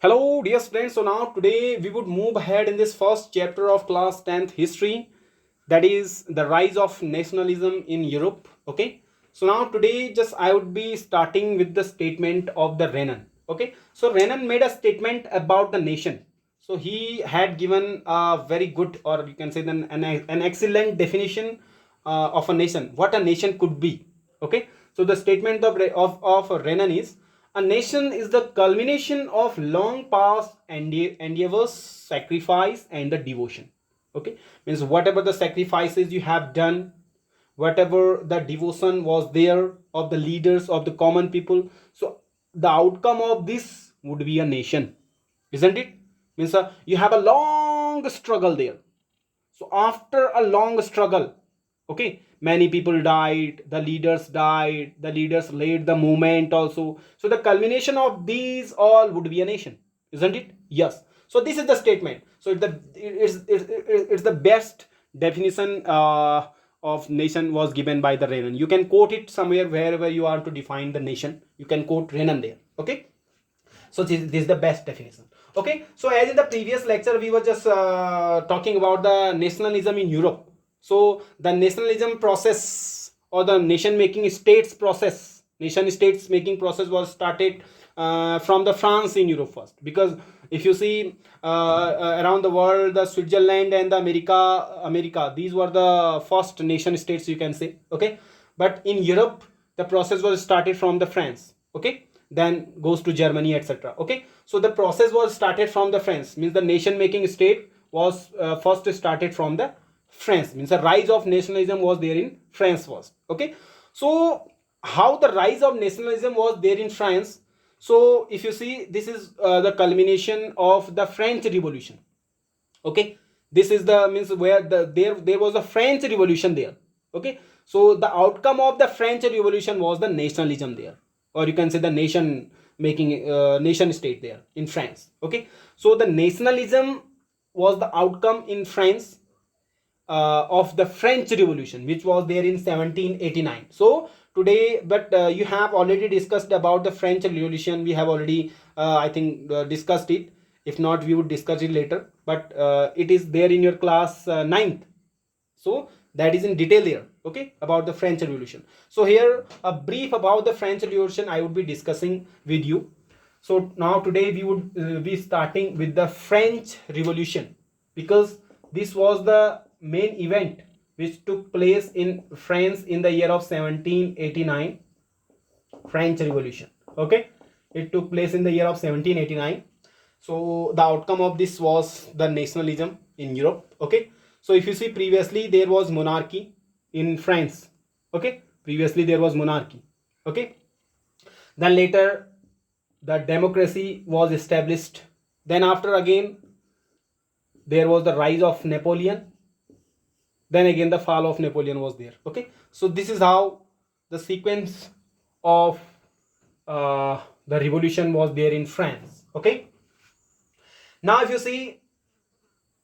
Hello, dear students. So now today we would move ahead in this first chapter of class 10th history, that is the rise of nationalism in Europe. Okay. So now today just I would be starting with the statement of the Renan. Okay. So Renan made a statement about the nation. So he had given a very good, or you can say an excellent definition of a nation, what a nation could be. Okay. So the statement of Renan is, a nation is the culmination of long past endeavors, sacrifice, and the devotion. Okay, means whatever the sacrifices you have done, whatever the devotion was there of the leaders of the common people. So the outcome of this would be a nation, isn't it? Means you have a long struggle there. So after a long struggle, okay, many people died, the leaders led the movement also. So the culmination of these all would be a nation, isn't it? Yes. So this is the statement. So it's the best definition of nation was given by the Renan. You can quote it somewhere wherever you are to define the nation. You can quote Renan there. Okay. So this is the best definition. Okay, so as in the previous lecture we were just talking about the nationalism in Europe. So the nationalism process, or the nation states making process was started from the France in Europe first, because if you see around the world, the Switzerland and the America, these were the first nation states, you can say. Okay, but in Europe the process was started from the France. Okay, then goes to Germany, etc. Okay, so the process was started from the France, means the nation making state was first started from the France, means the rise of nationalism was there in France first. Okay, so how the rise of nationalism was there in France? So if you see, this is the culmination of the French Revolution. Okay, this is the means where there was a French Revolution there. Okay, so the outcome of the French Revolution was the nationalism there, or you can say the nation making nation state there in France. Okay, so the nationalism was the outcome in France of the French Revolution, which was there in 1789. So today, but you have already discussed about the French Revolution. We have already, I think, discussed it. If not, we would discuss it later. But it is there in your class 9th. So that is in detail there. Okay, about the French Revolution. So here a brief about the French Revolution I would be discussing with you. So now today we would be starting with the French Revolution, because this was the main event which took place in France in the year of 1789. French Revolution. Okay, it took place in the year of 1789. So the outcome of this was the nationalism in Europe. Okay, so if you see, previously there was monarchy in France. Okay, previously there was monarchy. Okay, then later the democracy was established. Then after again there was the rise of Napoleon. Then again the fall of Napoleon was there. Okay, so this is how the sequence of the revolution was there in France. Okay, now if you see,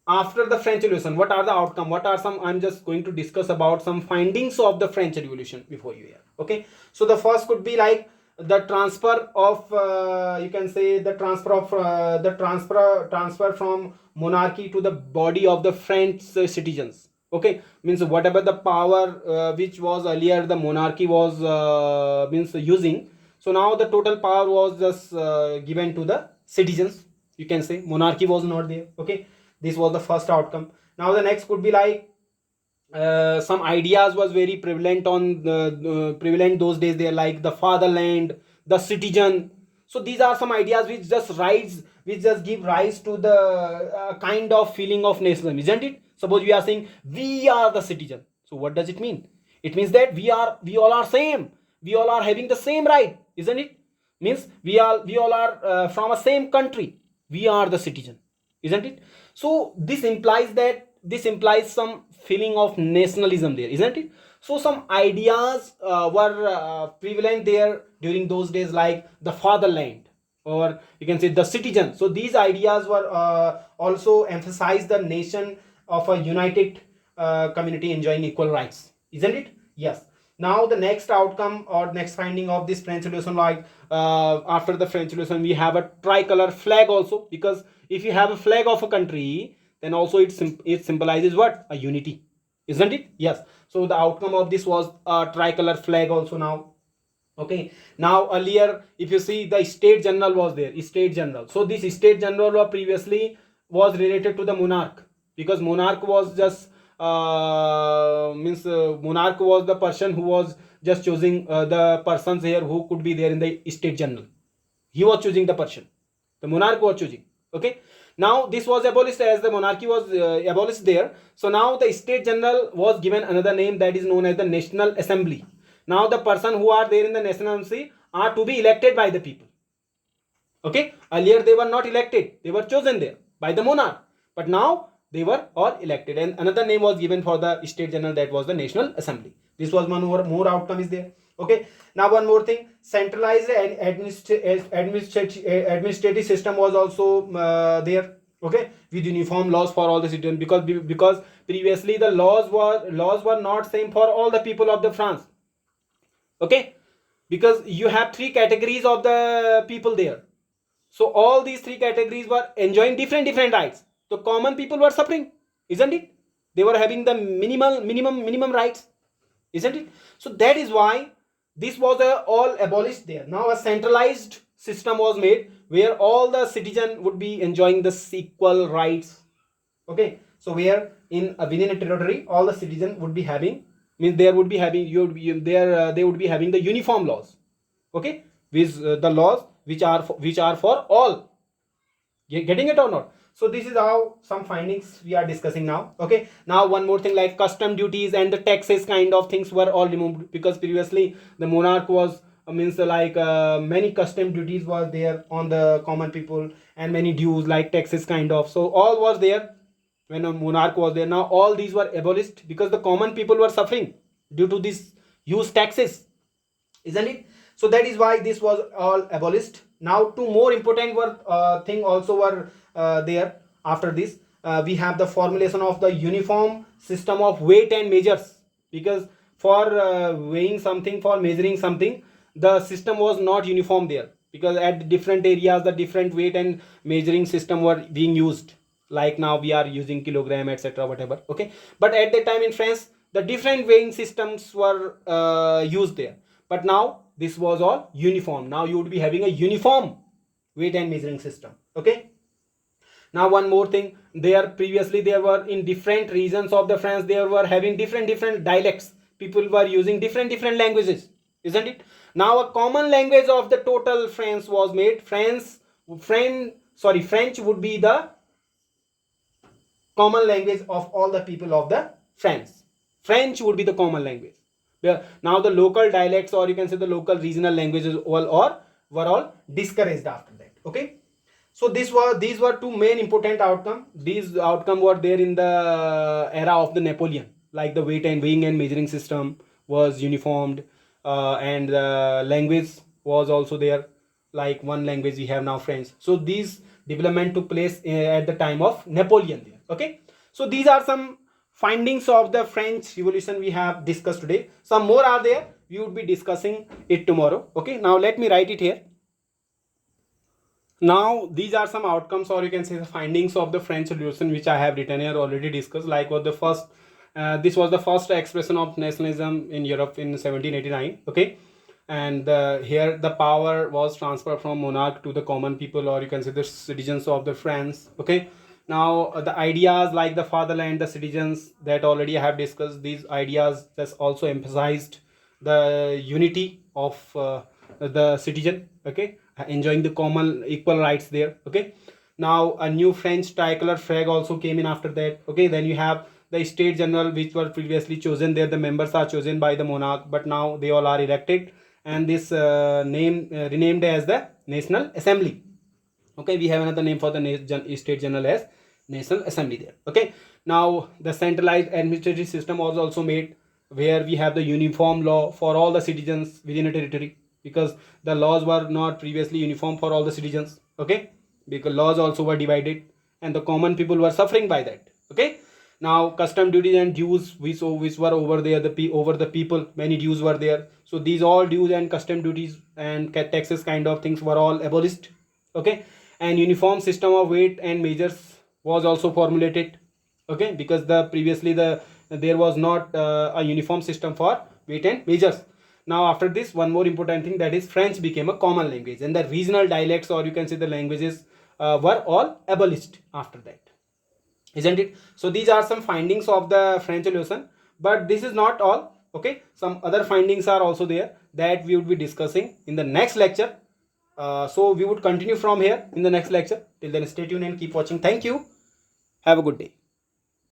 after the French Revolution, what are the outcome? What are some? I'm just going to discuss about some findings of the French Revolution before you here. Okay, so the first could be like the transfer of you can say the transfer from monarchy to the body of the French citizens. Okay, means whatever the power which was earlier the monarchy was means using, so now the total power was just given to the citizens, you can say. Monarchy was not there. Okay, this was the first outcome. Now the next could be like some ideas was very prevalent on the prevalent those days there, like the fatherland, the citizen. So these are some ideas which just give rise to the kind of feeling of nationalism, isn't it? Suppose we are saying we are the citizen, so what does it mean? It means that we all are same, we all are having the same right, isn't it? Means we all are from a same country, we are the citizen, isn't it? So this implies some feeling of nationalism there, isn't it? So some ideas were prevalent there during those days, like the fatherland, or you can say the citizen. So these ideas were also emphasized the nation of a united community enjoying equal rights, isn't it? Yes. Now the next outcome or next finding of this French Revolution, like after the French Revolution, we have a tricolor flag also, because if you have a flag of a country, then also it symbolizes what? A unity, isn't it? Yes. So the outcome of this was a tricolor flag also now. Okay. Now earlier, if you see, the state general was there, state general. So this state general previously was related to the monarch, because monarch was just monarch was the person who was just choosing the persons here who could be there in the state general. He was choosing the person, the monarch was choosing. Okay. Now this was abolished, as the monarchy was abolished there. So now the state general was given another name, that is known as the National Assembly. Now the person who are there in the National Assembly are to be elected by the people. Okay. Earlier they were not elected, they were chosen there by the monarch, but now they were all elected, and another name was given for the state general, that was the National Assembly. This was one more outcome is there. Okay. Now one more thing, centralized administrative system was also there. Okay, with uniform laws for all the citizens, because previously the laws were not same for all the people of the France. Okay, because you have three categories of the people there. So all these three categories were enjoying different rights. The common people were suffering, isn't it? They were having the minimum rights, isn't it? So that is why this was all abolished there. Now a centralized system was made, where all the citizen would be enjoying the equal rights. Okay. So where in within a territory, all the citizen would be having, means there would be having, they would be having the uniform laws. Okay, with the laws which are for all. Getting it or not? So this is how some findings we are discussing now. Okay. Now one more thing, like custom duties and the taxes kind of things were all removed, because previously the monarch was means like many custom duties was there on the common people, and many dues like taxes kind of, so all was there when a monarch was there. Now all these were abolished, because the common people were suffering due to this huge taxes, isn't it? So that is why this was all abolished. Now two more important thing also were there after this. We have the formulation of the uniform system of weight and measures, because for weighing something, for measuring something, the system was not uniform there, because at different areas the different weight and measuring system were being used, like now we are using kilogram, etc., whatever. Okay. But at that time in France, the different weighing systems were used there, but now this was all uniform. Now you would be having a uniform weight and measuring system. Okay. Now one more thing, there previously there were in different regions of the France, they were having different dialects, people were using different languages, isn't it? Now a common language of the total France was made. French would be the common language of all the people of the France. French would be the common language. Now the local dialects, or you can say the local regional languages, were all discouraged after that. Okay. So these were two main important outcome. These outcome were there in the era of the Napoleon, like the weighing and measuring system was uniformed, and the language was also there, like one language we have now, French. So these development took place at the time of Napoleon there. Okay. So these are some findings of the French Revolution we have discussed today. Some more are there, we would be discussing it tomorrow. Okay. Now let me write it here. Now these are some outcomes, or you can say the findings of the French Revolution, which I have written here, already discussed. Like what the first this was the first expression of nationalism in Europe in 1789. Okay. And here the power was transferred from monarch to the common people, or you can say the citizens of the France. Okay. Now the ideas like the fatherland, the citizens, that already I have discussed. These ideas just also emphasized the unity of the citizen. Okay. Enjoying the common equal rights there. Okay. Now a new French tricolor flag also came in after that. Okay. Then you have the state general, which were previously chosen there, the members are chosen by the monarch, but now they all are elected, and this name renamed as the National Assembly. Okay. We have another name for the state general as National Assembly there. Okay. Now the centralized administrative system was also made, where we have the uniform law for all the citizens within a territory, because the laws were not previously uniform for all the citizens. Okay. Because laws also were divided, and the common people were suffering by that. Okay. Now custom duties and dues which were over there, over the people, many dues were there. So these all dues and custom duties and taxes kind of things were all abolished. Okay. And uniform system of weight and measures was also formulated. Okay, because there was not a uniform system for weight and measures. Now after this, one more important thing, that is French became a common language, and the regional dialects, or you can say the languages, were all abolished after that, isn't it? So these are some findings of the French Revolution, but this is not all. Okay, some other findings are also there that we would be discussing in the next lecture. So we would continue from here in the next lecture. Till then, stay tuned and keep watching. Thank you. Have a good day.